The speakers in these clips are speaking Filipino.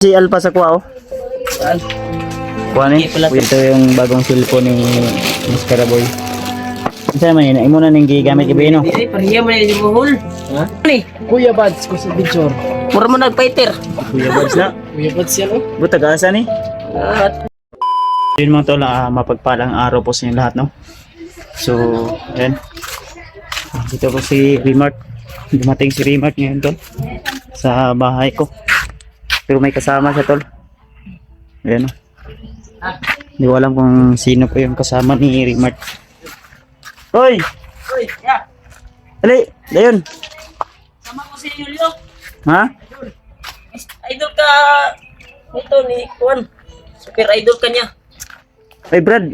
Si Alpha sa kuha, oh. Kuha ni. Ito yung bagong cellphone ni Mr. Boy. Isa man yun, imo na nang gigamit ibino. Dili pareha man yung buhol. Ha? Ni, Kuya Bads ko sa picture. mura mo nagfighter. Kuya Buds na. Kuya Bads yan oh. Butag asa ni. At Yun mga tol, mapagpalang araw po sa inyo lahat, no? So, ayan. Dito po si Remart. Dumating si Remart ngayon, tol. Sa bahay ko. Pero may kasama siya, tol. Ayan, no? Hindi ko alam kung sino po yung kasama ni Remart. Hoy! Uy, ya. Dali! Dayon! Sama ko si Julio. Ha? Idol ka ito ni Juan. Super idol ka niya. Ay, Brad!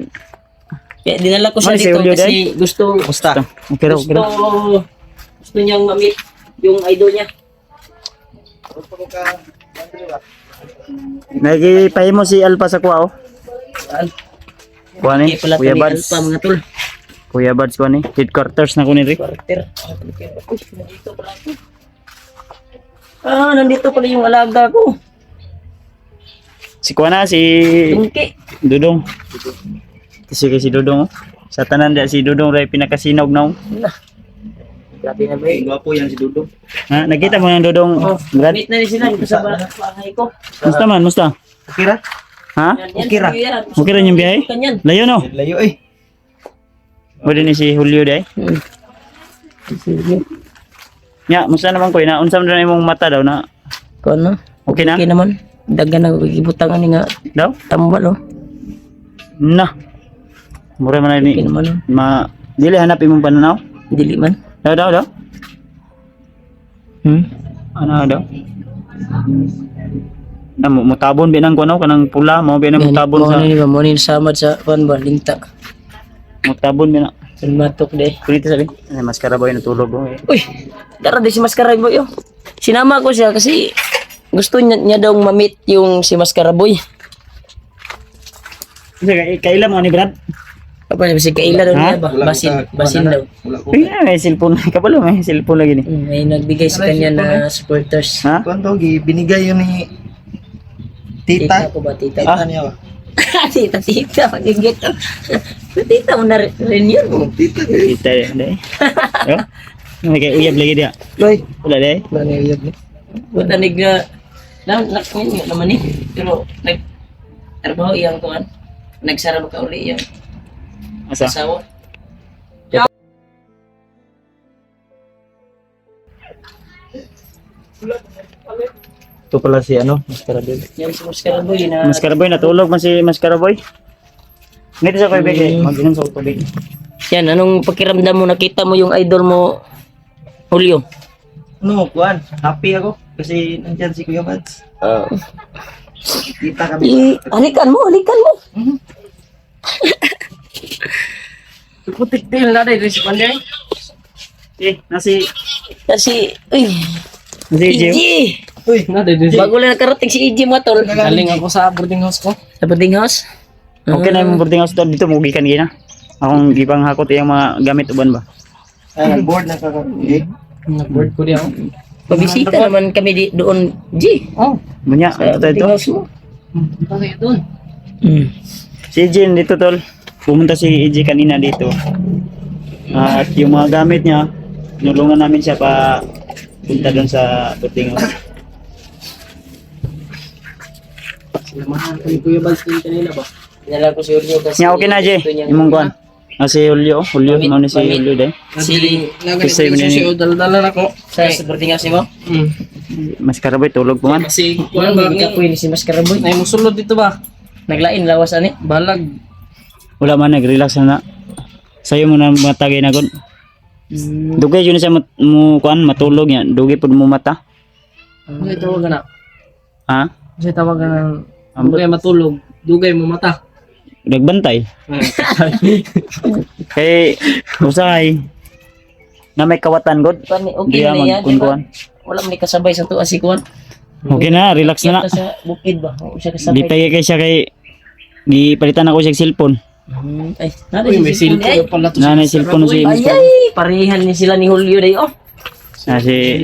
Kaya dinala ko siya Ano si dito Julio kasi gusto Okay raw, okay raw. gusto niyang ma-meet yung idol niya. Nagipahimo si Alpha sa kuha, oh. Kuha ni, Kaya pala Kuya ni Buds. Alpha mga tol. Kuya Buds kuha ni. Headquarters na ko ni Rick. Quarter. Uy, nandito pala ako. Nandito pala yung alaga ko. Si kuha na, si Tungki. Dudong. Sige si Dudong, oh. Sa tanan dia si Dudong ray pinakasinog na, oh. Grabe na ba eh. Gwapo yan si Dudong. Ha, nakita mo ng Dudong, Oh, Brad? meet na rin sila dito sa bahay ko. Musta man, musta? Okay ra? Ha? Okay ra. Okay rin yung biyahe? Kanyan. Layo, no? Layo eh. Pwede ni si Julio, day. Nya, musta naman ko, naunsa mo na imong mata daw na. Kung ano? Okay na? Okay naman. Dagan na ibutangan ni nga Daw? tambal oh. Na. Mura man na Okay ni. naman oh. Dili hanap imong pananaw? Dili man. Daw. Ano daw? Na mutabon binang kuno kanang pula mo binang mutabon sa Ano ni ba mo ni samad sa kuan ba linta. mutabon bina. Matok de. Kunito sabi. Ay maskara boy natulog oh. Uy, dara di si Mascara Boy oh. Sinama ko siya kasi gusto niya daw ma-meet yung si Mascara Boy. Sige, kailan mo ni Brad? Apa ni si Kaila daw Ha? niya ba? Basin daw. Ay, may cellphone. Kabalo, may cellphone lagi ni. May nagbigay sa kanya na supporters. Ha? Kuanto binigay yun ni Tita Tita. ko ba tita? Tita niya. Tita, magigit. Tita mo na rin yun. Tita. Kita ya, dai. Yo. May kay uyab lagi dia. Loy. Wala dai. Wala na yun. Buta nigga nakakanya naman eh. Pero trabaho iyang kuan. Nagsara ba ka uli iyang Asa? asawa? Ito pala si ano, Mr. Abel. Yung si Mascara Boy na Maskara boy natulog man si Maskara boy. Ngiti sa koy bege, mag-inom sa tubig. yan, anong pakiramdam mo nakita mo yung idol mo Julio? Ano, kuan, happy ako kasi nandyan si Kuya Bads. Kita kami. Halikan mo. Putik din na dahil si Panday. Nasi Kasi, uy, Gio. EJ! Uy, Bago lang nakarating si EJ mo tol. galing ako sa boarding house ko. Sa boarding house? Okay na yung boarding house dito mo gikan gina. Akong gipang hakot yung mga gamit uban ba. Ay, nag-board na kakakig. Nag-board ko diyan. Pabisita naman kami doon, G. Oh, Bunya, Sa ito boarding ito. house mo. kasi doon. Si Jin dito tol. Pumunta si EJ kanina dito. At yung mga gamit niya, tinulungan namin siya pa punta doon sa boarding house. Sinamahan ko ni Kuya Bads kanina ba? Pinala ko si Julio kasi Nya okay na Jay. gusto niya- Imong kuan. Si Julio, mo ni si Julio dai. Si Kasi Kasi si dal-dalan ako. sa boarding house mo? Mas karaboy tulog po man. Kasi Wala kuan ba hindi ka ni pwede si Mascara Boy. Nay mo sulod dito ba? Naglain lawas ani. Balag. Wala man nag-relax na. Sayo mo na matagay na gon. Dugay yun siya mo kuan matulog yan. Dugay pud mo mata. Ano tawagan na? Ha? Kasi tawagan ng Ambot. dugay matulog, dugay mo mata. Nagbantay. Kay usay na may kawatan god. Pani okay Di na man yan, kun di ba? kuan. Wala man ni kasabay sa tuwa si kuan. Okay na, relax na na. Kita sa bukid ba? O siya Di kasabay. pa kay siya kay di palitan ako siya cellphone. Ay, nada Uy, si may cellphone. cellphone pala to. Na may cellphone si Ay, Mr. ay, parehan ni sila ni Julio day oh. Si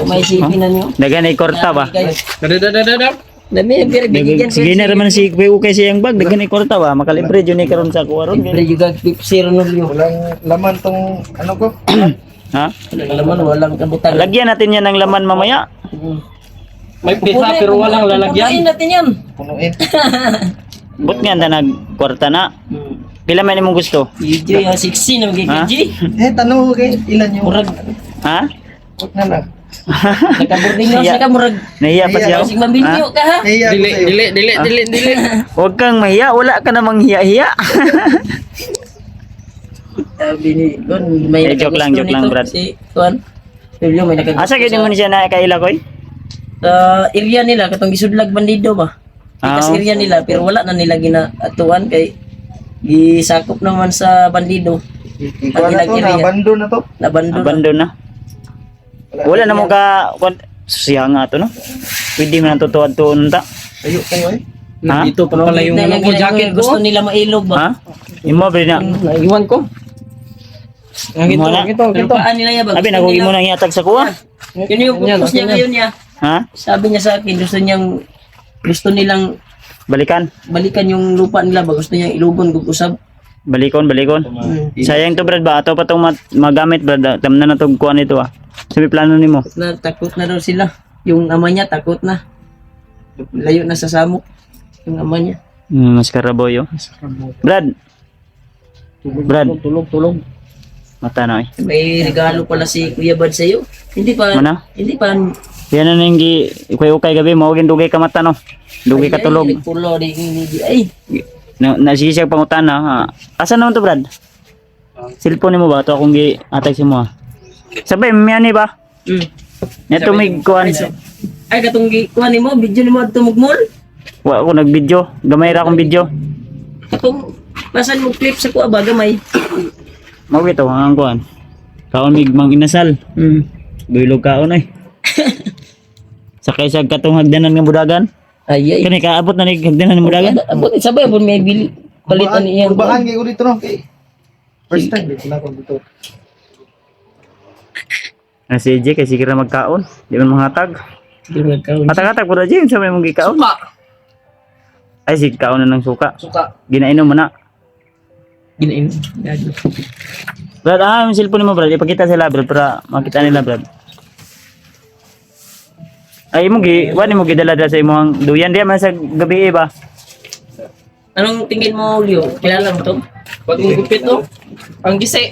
May isipin na niyo. dagan ay korta ba? Dami yung pinagbigigan Sige na naman si Kuya Ukay siyang bag, dagan ay korta ba? Makalibre yun ni karon sa kuwaron. Pero juga zero no view. Walang laman tong ano ko. Ha? Walang laman, walang kabutan. Lagyan natin yan ng laman mamaya. May pisa pero walang lalagyan. Pupunin natin yan. Punuin. But nga na nagkorta na. Pila man imong gusto? Video yung 16 na Ha? magiging. Tanong ko kay ilan yung Murag, Ha? Huwag na lang. nagka-boarding house na ka, murag. Nahiya pa siya. Kasing mambinyo ka ha. Kaya ako sa'yo. Dili. Huwag kang mahiya, wala ka namang hiya-hiya. Sabi ni Gon, may Eh, joke lang, nakagusto joke lang, nito, Brad. Si Juan. Sabi may nakagusto Asa gini mo ni siya na kaila koy? sa area nila, katong gisudlag bandido ba? Ikas Ah. area nila, pero wala na nila ginaatuan kay gisakop naman sa bandido. Ikaw na to, nabando na to. Nabando na. Abandon na. Wala na mo ka siya nga to no. Pwede man tutuad to unta. Tayo kayo eh. Ha? Dito pa pala yung ano ko jacket ko. Gusto nila mailog ba? Ha? Imo bre na. Naiwan ko. Imo na. Pero paan nila yan ba? Abi nakugi mo nang ihatag sa kuha. Yun yung purpose niya ngayon niya. Ha? Sabi niya sa akin, gusto nilang Balikan. balikan yung lupa nila ba? Gusto niya ilugon kung usab. Balikon. Sayang to Brad ba ato pa tong magamit Brad. Tamna na tong kuha nito ah. Sabi plano nimo. Na takot na daw sila. Yung ama niya takot na. Layo na sa samok. Yung ama niya. Mas karaboy oh. Brad. Tulog. Mata na eh. May regalo pala si Kuya Bad sa iyo. Hindi pa. Mana? Hindi pa. Yan na nang gi ukay gabi mo gin dugay ka mata no. Dugay ka tulog. Ay, pulo di ay. Nasisiyag pangutan na. Ha. Asa naman to Brad? Cellphone mo ba? Ito akong gi-atag si mo ha. Sabay, miyani ba? Ito may kuhan. Ay katong kuha nimo, video nimo adto mugmol. Wa ako nag-video. Gamay ra akong video. Katong pasan mo clip sa kuha ba gamay. Mao ito ang kuhan. Kaon mig mang inasal. Bilog kaon ay. Sakay sa katong hagdanan nga budagan. Ay. Kani kaabot na ni hagdanan ng budagan. Abot sabay pun may bili palitan niya. Urbaan kayo dito no. Okay. First time dito na ako dito. Na si EJ kasi kira magkaon. Di man manghatag. Di magkaon. Hatag-hatag pud EJ sa may mong gikaon. Suka. Ay si kaon na ng suka. Suka. Ginainom mo na. Ginain. Gagi. Brad, yung cellphone mo Brad. Ipakita sila Brad para makita nila Brad. Ay mo wani mo gidala sa imong duyan diya man sa gabi ba? Anong tingin mo, Leo? Kilala mo to? Pag gupit to, ang gisi,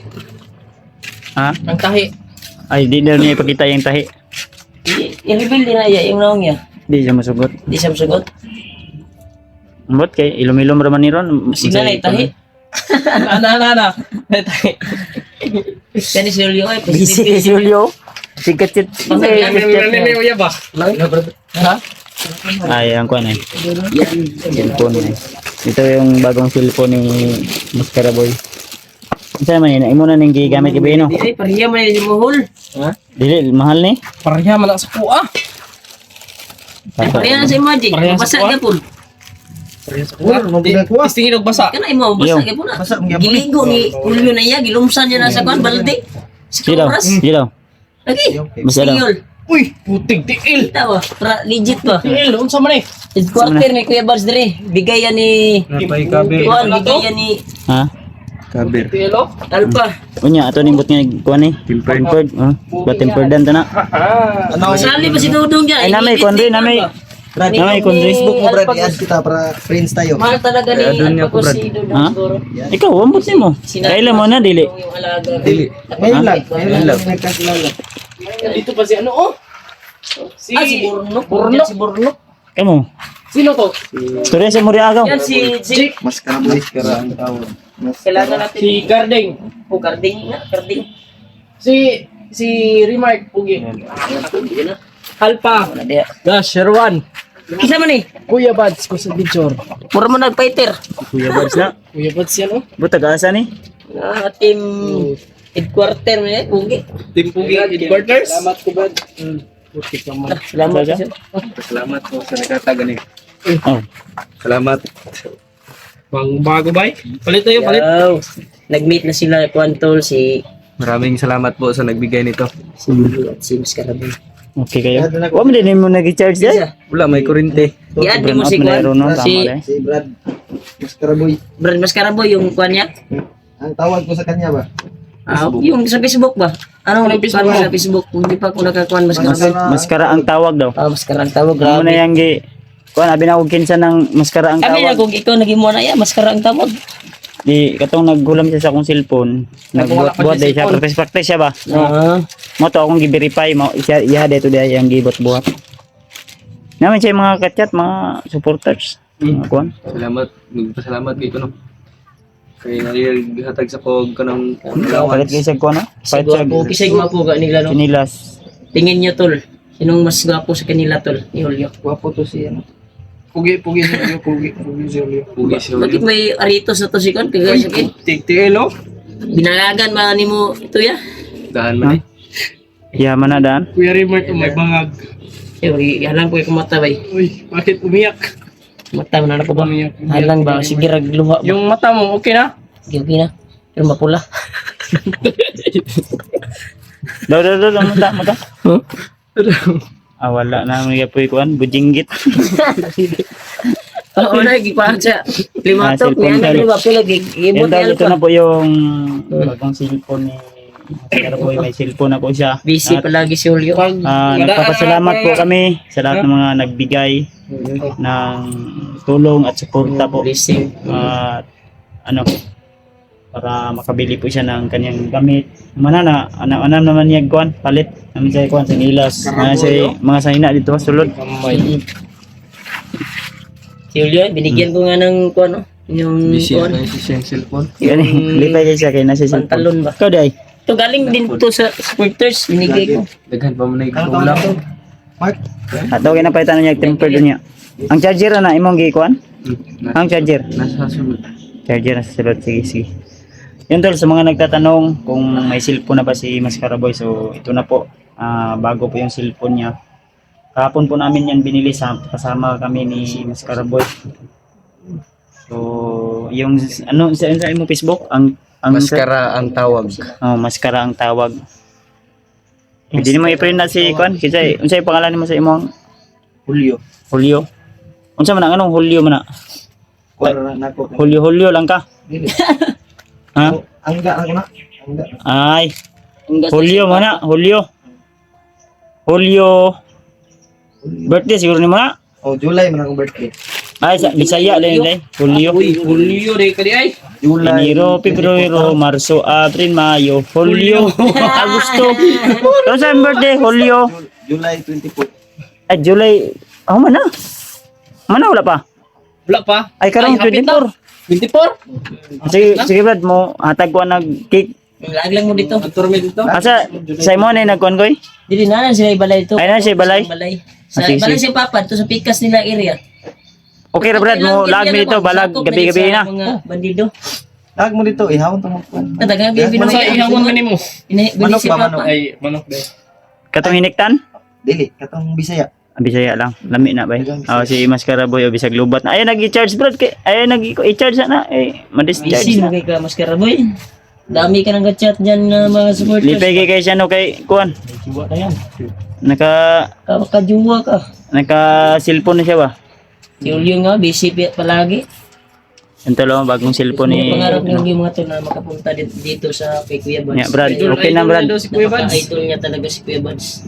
Ha? ang tahi. Ay di daw niya ipakita yung tahi. I-reveal din na iya, yung naong niya. Di siya masugot. Di siya masagot. Ambot kay ilom-ilom raman ni ron. Signa na tahi. Ana. Tahi. Kani si Leo ay Busy kay Julio. Sikat sit. ba? Ha? Ay, ang kuan ay. Cellphone ay. Ito yung bagong cellphone ni Mascara Boy. Isa man yun, imo na ning gigamit gabi no. Ay, pariya man yung mahol. Ha? Dili mahal ni. Pariya man sa kuha. Pariya na sa imagine. Basa ka po. Mo ginagawa. Tingin og basa. Kana imo basa ka po na. Basa ang gyapon. Giligo ni Julio na iya, gilumsan niya na sa kuan balde. Sa Sino? oras. Sino? Lagi. Basta daw. Tingol. Uy, putig tiil. Tawa, legit ba? Tiil, unsa man eh. Headquarter ni Kuya Bars dire. Bigay yan ni Napay kabe. Kuan, bigay yan ni Ha? Kabe. Tiil oh. Alpa. Unya ato ning but nga kuan ni. Tempered. Ba tempered dan tana. Ano? Masali ba si Dudong diyan? Ay namay kuan din namay. Brad, Namay kuan din. Facebook mo Brad, i-add kita para friends tayo. Mahal talaga ni Alpa ko si Dudong Ha? siguro. Ikaw ambot nimo. Kailan mo na dili. Yung alaga. Dili. Ngayon lang. Ngayon lang nagkakilala. Dito pa si ano oh. Si Si Burnok. Burnok. Si Burnok. Kamo. Sino to? Storya sa Muriagaw. Yan si Mas karamay kara ang tawag. kailangan natin Si Garding. po karding na, karding. Si Remark Pugi. Halpa. Wala dia. Gosh, Sherwan. Isa man ni. Kuya Bads ko sa picture. Mura mo nagfighter. Kuya Bads na. Kuya Bads yan oh. Buta asa ni? Na team headquarter mo yan, pugi. Team Pugi Headquarters. Salamat ko Bad. Putik naman. Salamat Talaga? sir. Salamat po sa nagkatagan eh. Oh. Salamat. Pang bago bay. Palit tayo, palit. Yo. Nag-meet na sila Kwantol si Maraming salamat po sa nagbigay nito. Si Julio at si Mascaraboy. Okay kayo. Wa man din mo nag-charge dai. Wala, may kurente. I-add mo si Brad, Kwan. no? Tama Si dai. Si Brad Mascaraboy. Brad Mascaraboy, yung kwan niya. Ang tawag ko sa kanya ba? Yung sa Facebook ba? Anong Facebook sa Facebook? Hindi pa ako nakakuan Mascaraboy. Maskara ang tawag daw. Maskara ang tawag, Amo na grabe. yang gi kuan abi na og kinsa ng maskara ang Kami na tawag. kung ikaw naging mo na yan, maskara ang tawag. Di katong naggulam siya sa akong cellphone. Nagbuhat-buhat dai siya practice siya ba. Mo to akong gi-verify mo siya iya dito dai yang gibot-buhat. Naman siya mga kachat, mga supporters. Mga kuan. Salamat. Nagpasalamat kay ko no. Kaya nalihatag sa kog kanang Palit kayo sa kuan no? Palit sa Kisay gwapo ka nila no. sinilas. Tingin niyo tol. Sinong mas gwapo sa kanila tol? Ni Julio. Gwapo to si ano. pugi si Julio. Pugi si Bakit Julio. may aritos na to si Kon? Kagaya sa akin. Tigtielo. Binalagan ba ni mo ito ya? Dahan man eh. Yaman na daan. Kuya Rimart, may bangag. Halang ko yung mata bay. Uy, bakit umiyak? Mata mo na ko ba? Umiyak. Halang ba? Sige ragluha ba? Yung mata mo, okay na? Okay na. Pero mapula. Daw mata. Ah wala na mga poy kuan bujinggit. Oo na, gipahan siya. Limatok, cellphone niya ka, na ba? Pila, Yan ibot daw niya ito na po yung bagong cellphone ni Mascara Boy. May cellphone na po siya. Busy At, palagi si Julio. nagpapasalamat po kami sa lahat ng mga nagbigay ng tulong at suporta po. Blessing. At para makabili po siya ng kanyang gamit. Manana, anam naman niya kuan, palit. Namin sa kuan sa nilas. Mga sanina dito sulod. Si Julio, binigyan ko nga ng kuan, no? Yung Busy kuan, na yung siyang cellphone. Yan lipay kayo siya kay nasa cellphone. pantalon ba? Ikaw day. Ito galing din to sa supporters, binigay ko. Daghan pa mo na Ano ikulang. to? Mark? At okay na palitan niya temper doon niya. Ang charger na imong gikuan? Ang charger. Nasa sunod. Charger na sa sulod. Sige. Yun tol, sa mga nagtatanong kung may cellphone na ba si Mascara Boy. So ito na po. Bago po yung cellphone niya. Kahapon po namin yan binili kasama kami ni Mascara Boy. So yung sa imong Facebook ang Maskara ang tawag. Mascara ang tawag. Hindi mo i-print na si Kwan. Kasi unsay pangalan mo sa imong Julio. Julio? Unsa man ang anong Julio man na? Kuwara na ako. Julio lang ka? Dili. Ha? Angga ako na. Angga. Ay, Ang gas- Julio man na, Julio. Birthday siguro ni mo na? Oh, July man akong birthday. Ay, sa Bisaya din day. Julio. Julio rin ka di ay. July. Enero, Pebrero, Marso, Abril, Mayo, Julio, Agosto. Ano sa birthday? Julio. July 24. Ay, July. Oh, man na. Man na, wala pa. Wala pa. Ay, karong Ay, hapit na. 24. 24? Sige Brad, mo hatag ko nag cake. Lag lang mo dito. Ang turmi dito. Asa sa imo na nagkuan koy? Dili na sila ibalay dito. Ay, na siya ibalay? Sa Sige, ibalay sige. si Papa, to sa pikas nila area. Okay ra Brad, mo lag mi dito balag gabi-gabi na. Mga bandido. Lag mo dito, ihawon to mo. Kadagang Yes, bibino Sa ihawon man nimo. Bili Manok si ba, Papa. manok? Ay, manok ba? Katong hiniktan? Dili, katong Bisaya. Bisaya lang. Lami na ba? Si Mascara Boy o bisag lubat na. Ay nag-i-charge Brad kay ay nag-i-charge na ma-discharge Busy mo na. kay ka Mascara Boy. Dami ka nang chat diyan na mga supporters. Lipay kay siya no kay kuan. Juwa na yan. Naka cellphone na siya ba? Si Julio nga, busy palagi. Ito lang bagong cellphone ni Pangarap ng yung mga to na makapunta dito sa kay Kuya Buds. Yeah, Brad. Okay na Brad. Si Kuya Buds. Idol niya talaga si Kuya Buds.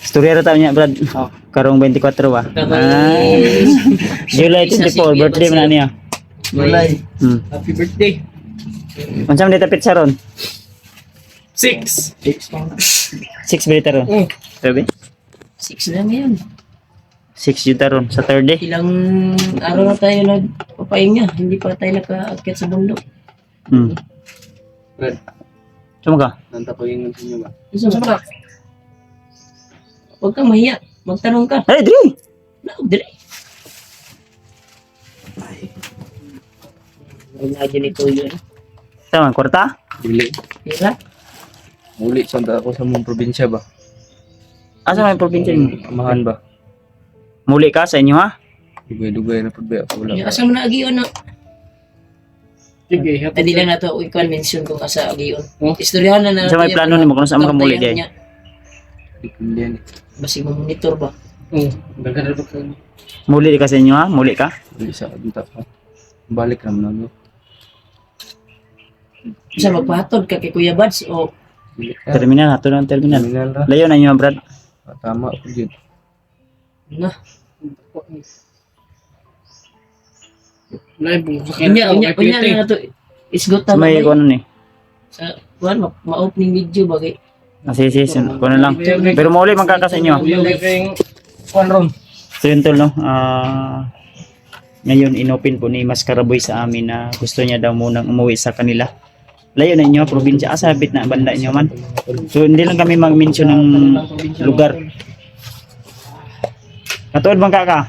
Storya ra ta niya Brad. Karong 24 ba? Kamay. July 24 birthday man na niya. July. Happy birthday. Unsa man dita pizza ron? 6. 6 pa na. 6 bilita ron. Sabi? 6 na ngayon. 6 juta ron sa third day. Ilang araw na tayo nagpapahinga. Hindi pa tayo nakaakyat sa bundok. Brad, Suma ka? nanta ko yung nyo ba? Isa ba? Huwag kang mahiya. Magtanong ka. Ay, dre! Dili. Imagine ito yun. Tama, kwarta? Dili. Hira. Muli, santa ako sa mong probinsya ba? Asa may probinsya mo? Amahan ba? Muli ka sa inyo ha? Dugay-dugay na po ba? Wala Yung pa. asam na agiyon na. Sige, Hindi lang na ito, ikuan mention kung asa agiyon. Istoryahan na na. Sa may plano nimo kung saan makamuli di. Depende yan. Basi monitor ba? Daghan ba ka? Muli ka sa inyo ha? Muli ka? Hindi sa dito pa. Balik naman ako. Sa magpahatod ka kay Kuya Bads o Balik ka. Terminal, ato ng terminal. Terminal ra. Layo na inyo Brad. Tama po dyan. na. Live mo sa Unya na to. Isgot Sa ta may ba? ano ni. Sa kuan ma-opening video ba kay Sige, kuno lang. Pero muli magkakasa inyo. One room. So yun tol, no? Ngayon inopen po ni Mas Karaboy sa amin na gusto niya daw munang umuwi sa kanila. Layo na inyo, probinsya. Sabit na banda inyo man. So hindi lang kami mag-mention ng lugar. Katuod bang kaka?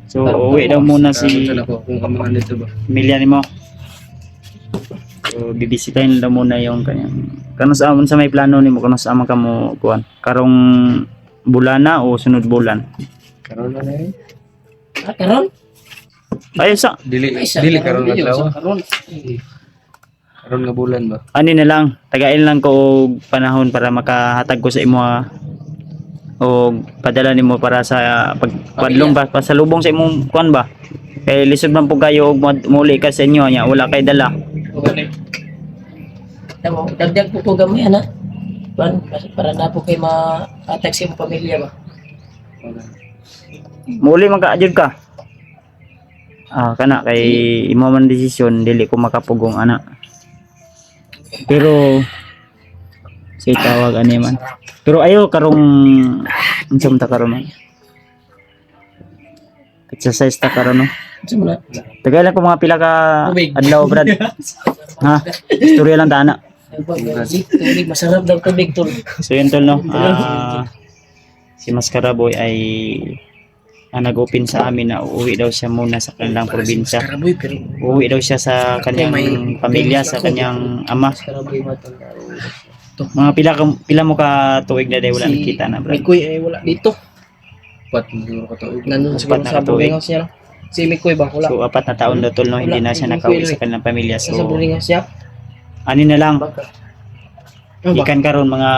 So uwi daw muna si Kung kamahan dito ba? pamilya ni mo. So bibisitahin daw muna yung kanyang kano sa amon sa may plano nimo kano sa amon kamo kuan karong bulan na o sunod bulan. Karoon na na yun. karon? Ay sa Dili, Ay, sa dili karoon karoon na Video tao. sa karon. Karoon nga bulan ba? ani na lang tagain lang ko og panahon para makahatag ko sa imo o padala nimo para sa pagpadlong ba pasalubong sa imong kuan ba kay lisod man po kayo og muli ka sa inyo nya wala kay dala. Tamo, dagdag po ko gamay ana. Kuan para na po kay ma-atag sa imong pamilya ba. Muli man ka ajud ka. Kana kay imo man desisyon dili ko makapugong ana. Pero say tawag ani man. Pero ayo karong unsa man ta karon man. Exercise ta karon no. Sa muna. Tagay lang ko mga pila ka Tubig. adlaw brad. Ha? Istorya lang ta ana. Tubig, masarap daw tubig tol. So yun tol no. Si Mas Karaboy ay nag-open sa amin na uuwi daw siya muna sa kanilang probinsya. Karaboy pero Uuwi daw siya sa kanyang pamilya, sa kanyang ama. karaboy matanda. Mga pila mo ka tuig na dahil wala nakita na bro. Mikoy ay wala dito. Pat, siguro ka tao. Nandun Apat siguro na sa katuig. boarding house niya. Si Mikoy ba? Wala. So 4 na taon daw tol no, hindi na siya nakauwi sa kanilang pamilya. Sa So boarding house niya. ani na lang, Ano ba? ikan karon mga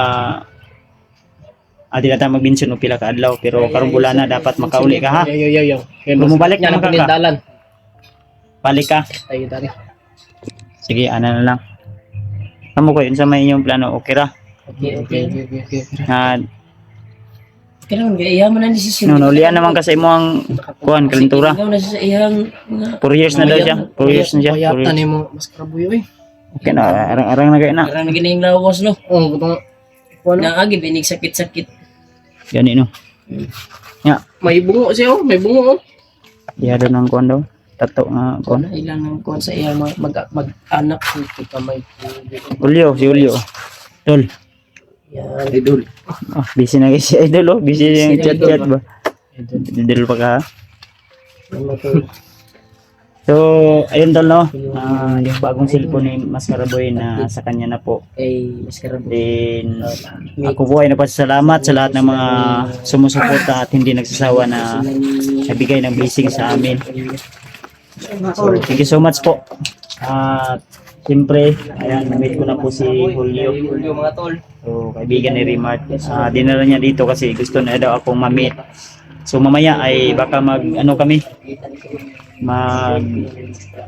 di na tayo mag-mention o pila ka adlaw pero karong bulan na dapat makauli ka ha. Yo. Kung mabalik Yan naman ang ka ka. dalan. Balik ka. Tayo tari. Sige, ana na lang. Kamo ko yun sa may inyong plano, okay ra. Okay. Na Kailangan kaya iyaman ang desisyon. nunulian naman ka sa imong kuan kalentura. Ikaw na sa iyang mga 4 years na daw siya. 4 years na siya. 4 Payatan years. ni mo mas karabuyo eh. Okay na, arang-arang na kayo na. parang gining lawas no. Oh, butang ano? Naagi binig sakit-sakit. Gani no. May bungo siya oh, may bungo oh. Iya daw ng kuan daw. Tato nga kuan. Wala ilang ng kuwan sa iyang mag-anak. Ito kamay. Julio, si Julio. Tol. Yan. Idol. Busy na kasi idol oh. Busy yung chat-chat ba. Idol pa ka ha? Ano to? So, ayun tol no. Yung bagong cellphone ni Mas Karaboy na sa kanya na po. Kay Mas Karaboy. Then, ako po ay napasalamat sa lahat ng mga sumusuporta at hindi nagsasawa na nabigay ng blessing sa amin. So, thank you so much po. At siyempre, ayan, na-meet ko na po si Julio. Julio mga tol. So, kaibigan ni Rimart. Dinala niya dito kasi gusto na daw akong ma-meet. So, mamaya ay baka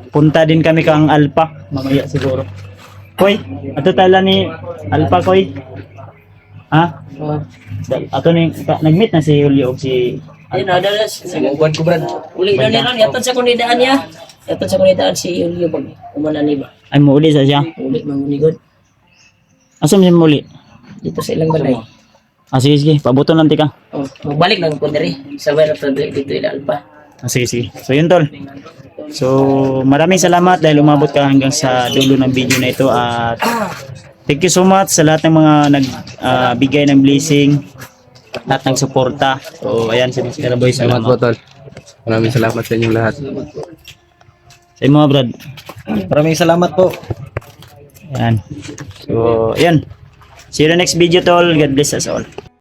punta din kami kang Alpha. Mamaya siguro. Koy, ato tala ni Alpha Koy. Ha? Ato ni nag-meet na si Julio o si Ayun na, dalas. Buwan ko brad. Uli na niya, yatod sa kunidaan niya. Yatod sa kunidaan si Julio pag umanan ni ba. ay muuli sa siya. Uli mangunigod. Asa mo siya muuli? Dito sa ilang balay. Sige. Pabuto lang tika. Oh, magbalik lang ko diri. Sabay ra to dito ila Alpa. Sige. So yun tol. So maraming salamat dahil umabot ka hanggang sa dulo ng video na ito at thank you so much sa lahat ng mga nagbigay ng blessing, lahat ng suporta. So ayan si Mas Karaboy, Salamat po, salamat. tol. Maraming salamat sa inyong lahat. Sa inyo mga brad. Maraming salamat po. Ayan. So ayan. See you in the next video tol. God bless us all.